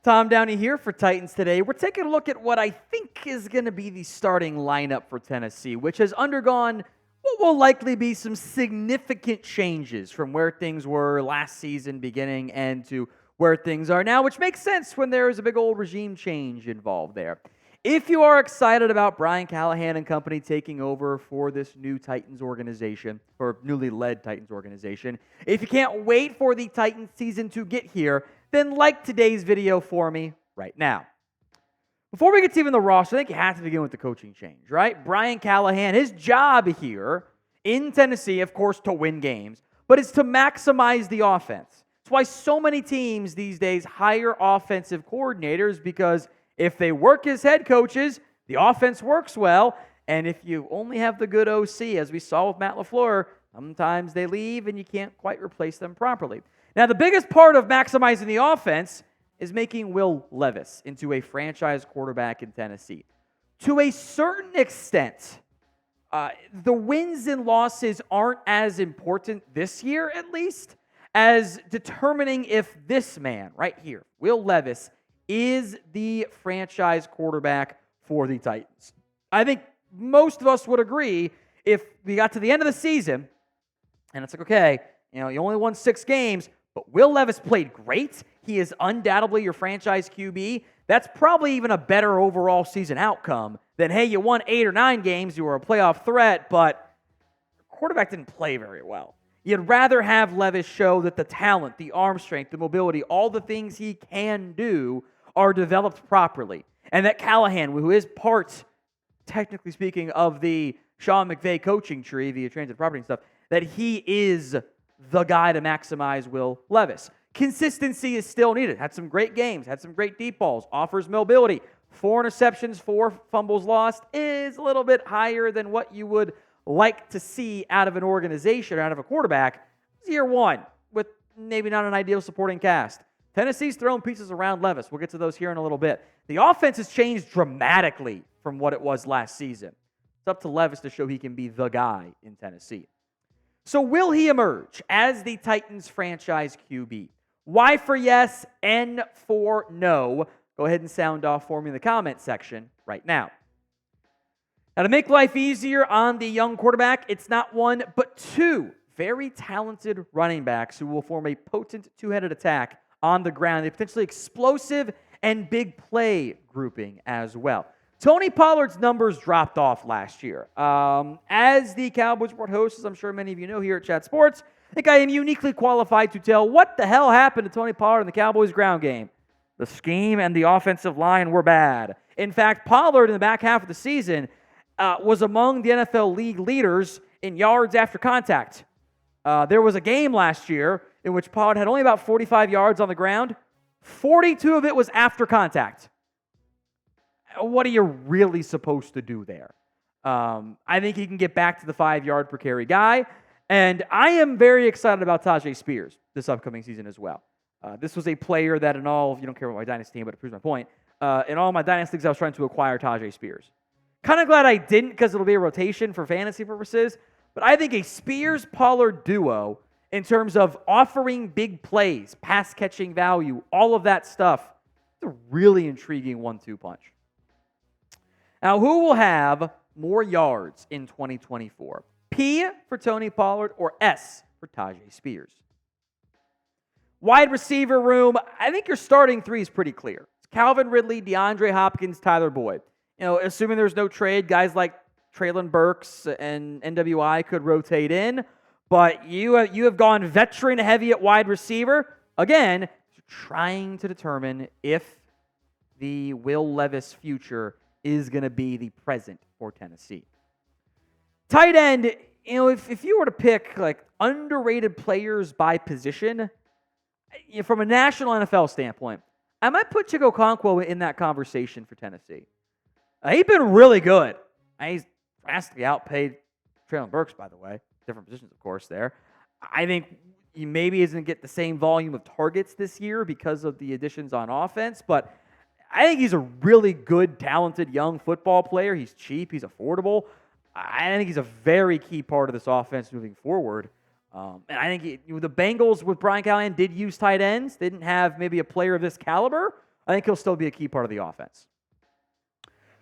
Tom Downey here for Titans Today. We're taking a look at what I think is going to be the starting lineup for Tennessee, which has undergone what will likely be some significant changes from where things were last season beginning and to where things are now, which makes sense when there is a big old regime change involved there. If you are excited about Brian Callahan and company taking over for this new Titans organization, or newly led Titans organization, if you can't wait for the Titans season to get here, then like today's video for me right now. Before we get to even the roster, I think you have to begin with the coaching change, right? Brian Callahan, his job here in Tennessee, of course, to win games, but it's to maximize the offense. That's why so many teams these days hire offensive coordinators, because if they work as head coaches, the offense works well, and if you only have the good OC, as we saw with Matt LaFleur, sometimes they leave and you can't quite replace them properly. Now, the biggest part of maximizing the offense is making Will Levis into a franchise quarterback in Tennessee. To a certain extent, the wins and losses aren't as important this year, at least, as determining if this man right here, Will Levis, is the franchise quarterback for the Titans. I think most of us would agree if we got to the end of the season, and it's like, okay, you only won 6 games, but Will Levis played great. He is undoubtedly your franchise QB. That's probably even a better overall season outcome than, hey, you won 8 or 9 games, you were a playoff threat, but your quarterback didn't play very well. You'd rather have Levis show that the talent, the arm strength, the mobility, all the things he can do are developed properly. And that Callahan, who is part, technically speaking, of the Sean McVay coaching tree via transit property and stuff, that he is the guy to maximize Will Levis. Consistency is still needed. Had some great games, had some great deep balls, offers mobility. 4 interceptions, 4 fumbles lost is a little bit higher than what you would like to see out of an organization, out of a quarterback. It's year 1 with maybe not an ideal supporting cast. Tennessee's throwing pieces around Levis. We'll get to those here in a little bit. The offense has changed dramatically from what it was last season. It's up to Levis to show he can be the guy in Tennessee. So will he emerge as the Titans franchise QB? Y for yes, N for no. Go ahead and sound off for me in the comment section right now. Now, to make life easier on the young quarterback, it's not 1, but 2 very talented running backs who will form a potent 2-headed attack on the ground. A potentially explosive and big play grouping as well. Tony Pollard's numbers dropped off last year. As the Cowboys Report host, as I'm sure many of you know here at Chat Sports, I think I am uniquely qualified to tell what the hell happened to Tony Pollard in the Cowboys ground game. The scheme and the offensive line were bad. In fact, Pollard in the back half of the season was among the NFL league leaders in yards after contact. There was a game last year in which Pollard had only about 45 yards on the ground. 42 of it was after contact. What are you really supposed to do there? I think he can get back to the 5-yard per carry guy. And I am very excited about Tyjae Spears this upcoming season as well. This was a player that in all, you don't care about my dynasty team, but it proves my point. In all my dynasty leagues, I was trying to acquire Tyjae Spears. Kind of glad I didn't, because it'll be a rotation for fantasy purposes. But I think a Spears-Pollard duo, in terms of offering big plays, pass-catching value, all of that stuff, it's a really intriguing 1-2 punch. Now, who will have more yards in 2024? P for Tony Pollard or S for Tyjae Spears? Wide receiver room, I think your starting 3 is pretty clear. It's Calvin Ridley, DeAndre Hopkins, Tyler Boyd. Assuming there's no trade, guys like Traylon Burks and NWI could rotate in. But you have gone veteran heavy at wide receiver. Again, trying to determine if the Will Levis future is going to be the present for Tennessee. Tight end, if you were to pick like underrated players by position, from a national NFL standpoint, I might put Chig Okonkwo in that conversation for Tennessee. He's been really good. He's vastly outpaid Traylon Burks, by the way. Different positions, of course, there. I think he maybe isn't going to get the same volume of targets this year because of the additions on offense, but I think he's a really good, talented young football player. He's cheap. He's affordable. I think he's a very key part of this offense moving forward. And I think the Bengals with Brian Callahan did use tight ends. They didn't have maybe a player of this caliber, I think he'll still be a key part of the offense.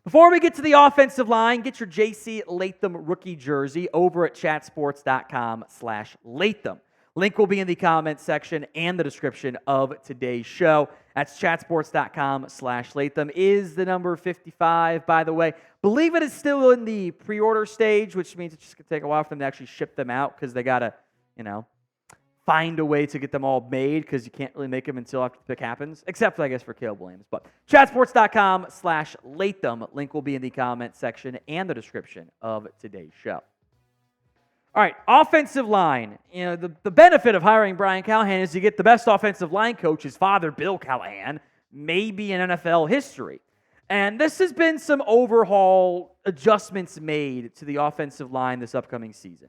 Before we get to the offensive line, get your J.C. Latham rookie jersey over at chatsports.com/Latham. Link will be in the comments section and the description of today's show. That's chatsports.com/Latham. Is the number 55, by the way. Believe it is still in the pre-order stage, which means it's just going to take a while for them to actually ship them out because they got to, find a way to get them all made because you can't really make them until after the pick happens, except, I guess, for Caleb Williams. But chatsports.com/Latham. Link will be in the comments section and the description of today's show. All right, offensive line. The benefit of hiring Brian Callahan is you get the best offensive line coach, his father, Bill Callahan, maybe in NFL history. And this has been some overhaul adjustments made to the offensive line this upcoming season.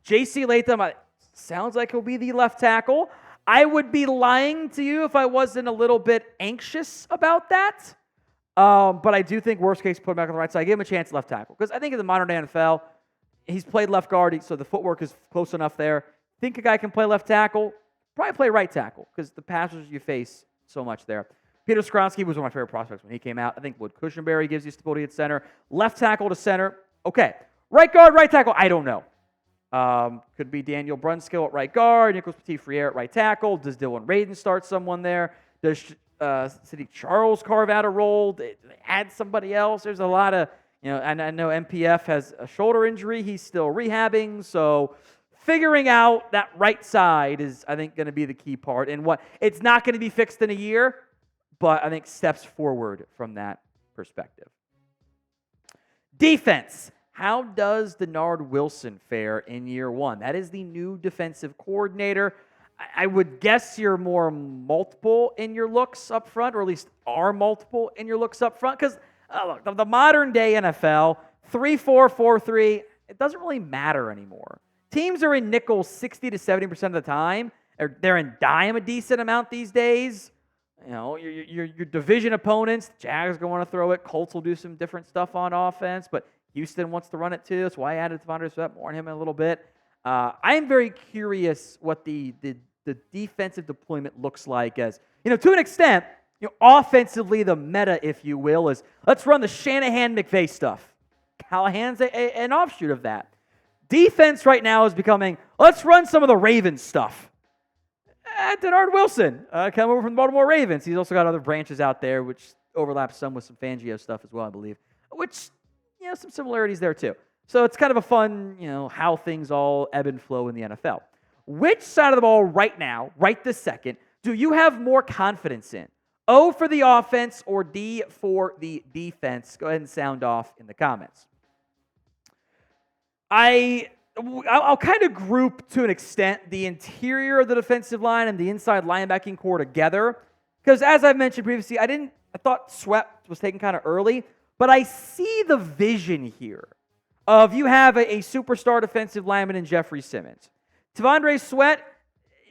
J.C. Latham sounds like he'll be the left tackle. I would be lying to you if I wasn't a little bit anxious about that. But I do think worst case, put him back on the right side. Give him a chance at left tackle. Because I think in the modern day NFL, he's played left guard, so the footwork is close enough there. Think a guy can play left tackle, probably play right tackle because the passers you face so much there. Peter Skronsky was one of my favorite prospects when he came out. I think Wood Cushenberry gives you stability at center. Left tackle to center, okay. Right guard, right tackle, I don't know. Could be Daniel Brunskill at right guard, Nicholas Petit-Frere at right tackle. Does Dylan Radin start someone there? Does Sadiq Charles carve out a role? They add somebody else? There's a lot of, and I know MPF has a shoulder injury. He's still rehabbing. So figuring out that right side is, I think, going to be the key part. And it's not going to be fixed in a year, but I think steps forward from that perspective. Defense. How does Denard Wilson fare in year one? That is the new defensive coordinator. I would guess you're more multiple in your looks up front, or at least are multiple in your looks up front. Because, look, the modern day NFL, 3-4, 4-3, it doesn't really matter anymore. Teams are in nickel 60 to 70% of the time. They're in dime a decent amount these days. Your division opponents, the Jags are going to want to throw it. Colts will do some different stuff on offense, but Houston wants to run it too. That's why I added Devondre Sweat more on him in a little bit. I am very curious what the defensive deployment looks like as, to an extent, offensively, the meta, if you will, is let's run the Shanahan-McVay stuff. Callahan's an offshoot of that. Defense right now is becoming, let's run some of the Ravens stuff. Denard Wilson, come over from the Baltimore Ravens. He's also got other branches out there, which overlaps some with some Fangio stuff as well, I believe, which, some similarities there too. So it's kind of a fun, how things all ebb and flow in the NFL. Which side of the ball right now, right this second, do you have more confidence in? O for the offense or D for the defense? Go ahead and sound off in the comments. I'll kind of group, to an extent, the interior of the defensive line and the inside linebacking core together. Because as I've mentioned previously, I thought Sweat was taken kind of early, but I see the vision here of you have a superstar defensive lineman in Jeffrey Simmons. Devondre Sweat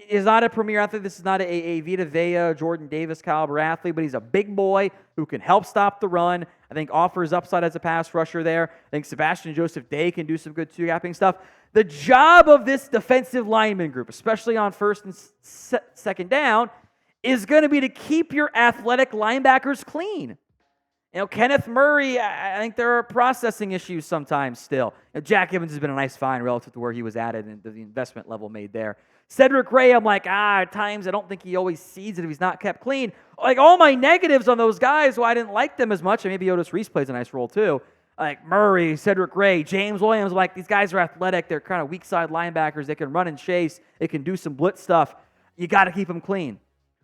is not a premier athlete. This is not a Vita Vea, Jordan Davis caliber athlete, but he's a big boy who can help stop the run. I think offers upside as a pass rusher there. I think Sebastian Joseph Day can do some good two-gapping stuff. The job of this defensive lineman group, especially on first and second down, is going to be to keep your athletic linebackers clean. Kenneth Murray, I think there are processing issues sometimes still. Jack Evans has been a nice find relative to where he was added and the investment level made there. Cedric Gray, I'm like, at times I don't think he always sees it if he's not kept clean. Like all my negatives on those guys, I didn't like them as much, and maybe Otis Reese plays a nice role too. Like Murray, Cedric Gray, James Williams, these guys are athletic. They're kind of weak side linebackers. They can run and chase. They can do some blitz stuff. You got to keep them clean.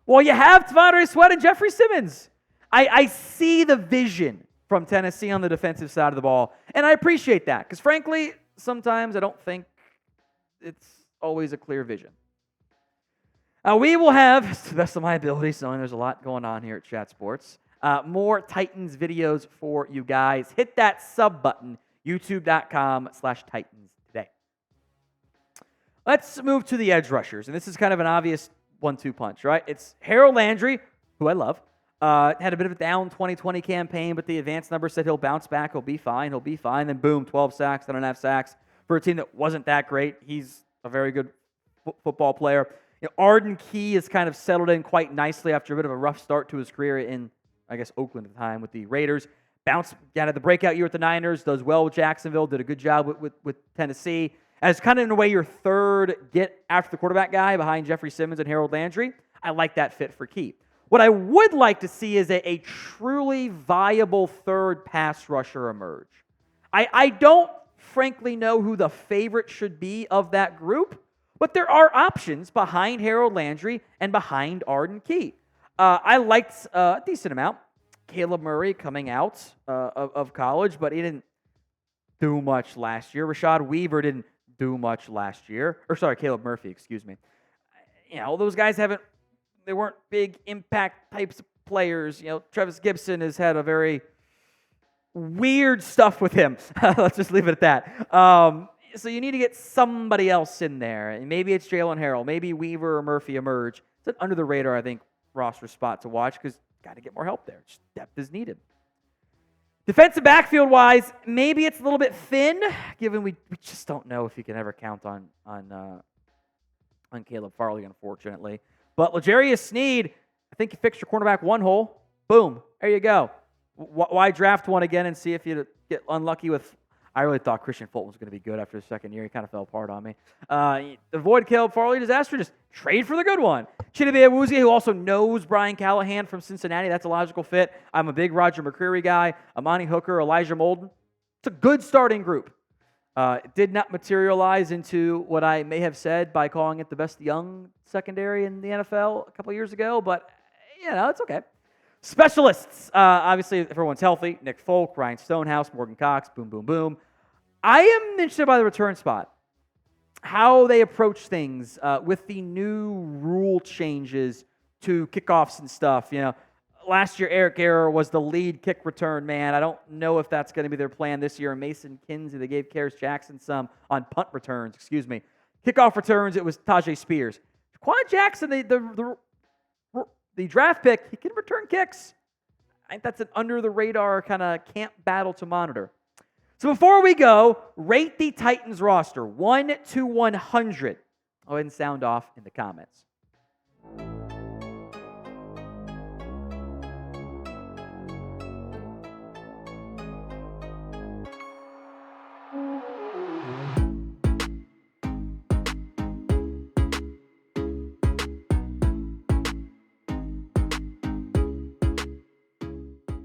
Well, you have Devondre Sweat and Jeffrey Simmons. I see the vision from Tennessee on the defensive side of the ball, and I appreciate that because, frankly, sometimes I don't think it's always a clear vision. We will have, to the best of my ability, knowing there's a lot going on here at Chat Sports, more Titans videos for you guys. Hit that sub button, youtube.com/Titans today. Let's move to the edge rushers, and this is kind of an obvious 1-2 punch, right? It's Harold Landry, who I love. Had a bit of a down 2020 campaign, but the advanced number said he'll bounce back. He'll be fine. Then boom, 12 sacks, 10.5 sacks for a team that wasn't that great. He's a very good football player. Arden Key has kind of settled in quite nicely after a bit of a rough start to his career in, I guess, Oakland at the time with the Raiders. Bounced out of the breakout year with the Niners, does well with Jacksonville, did a good job with Tennessee. As kind of in a way your third get after the quarterback guy behind Jeffrey Simmons and Harold Landry. I like that fit for Key. What I would like to see is a truly viable third pass rusher emerge. I don't frankly know who the favorite should be of that group, but there are options behind Harold Landry and behind Arden Key. I liked a decent amount Caleb Murray coming out of college, but he didn't do much last year. Rashad Weaver didn't do much last year. Caleb Murphy, excuse me. Those guys they weren't big impact types of players. Travis Gibson has had a very weird stuff with him. Let's just leave it at that. So you need to get somebody else in there. And maybe it's Jalen Harrell. Maybe Weaver or Murphy emerge. It's an under the radar, I think, roster spot to watch because got to get more help there. Just depth is needed. Defensive backfield-wise, maybe it's a little bit thin, given we just don't know if you can ever count on Caleb Farley, unfortunately. But L'Jarius Sneed, I think you fixed your cornerback one hole. Boom. There you go. Why draft one again and see if you get unlucky with... I really thought Christian Fulton was going to be good after the second year. He kind of fell apart on me. Avoid Caleb Farley disaster. Just trade for the good one. Chidobe Awuzie, who also knows Brian Callahan from Cincinnati. That's a logical fit. I'm a big Roger McCreary guy. Amani Hooker, Elijah Molden. It's a good starting group. It did not materialize into what I may have said by calling it the best young secondary in the NFL a couple years ago, but, it's okay. Specialists, obviously, if everyone's healthy. Nick Folk, Ryan Stonehouse, Morgan Cox, boom, boom, boom. I am interested by the return spot, how they approach things with the new rule changes to kickoffs and stuff. Last year, Eric Guerra was the lead kick return man. I don't know if that's going to be their plan this year. Mason Kinsey, they gave Karis Jackson some on punt returns, Kickoff returns, it was Tyjae Spears. Quan Jackson, the draft pick, he can return kicks. I think that's an under-the-radar kind of camp battle to monitor. So before we go, rate the Titans roster 1 to 100. Go ahead and sound off in the comments.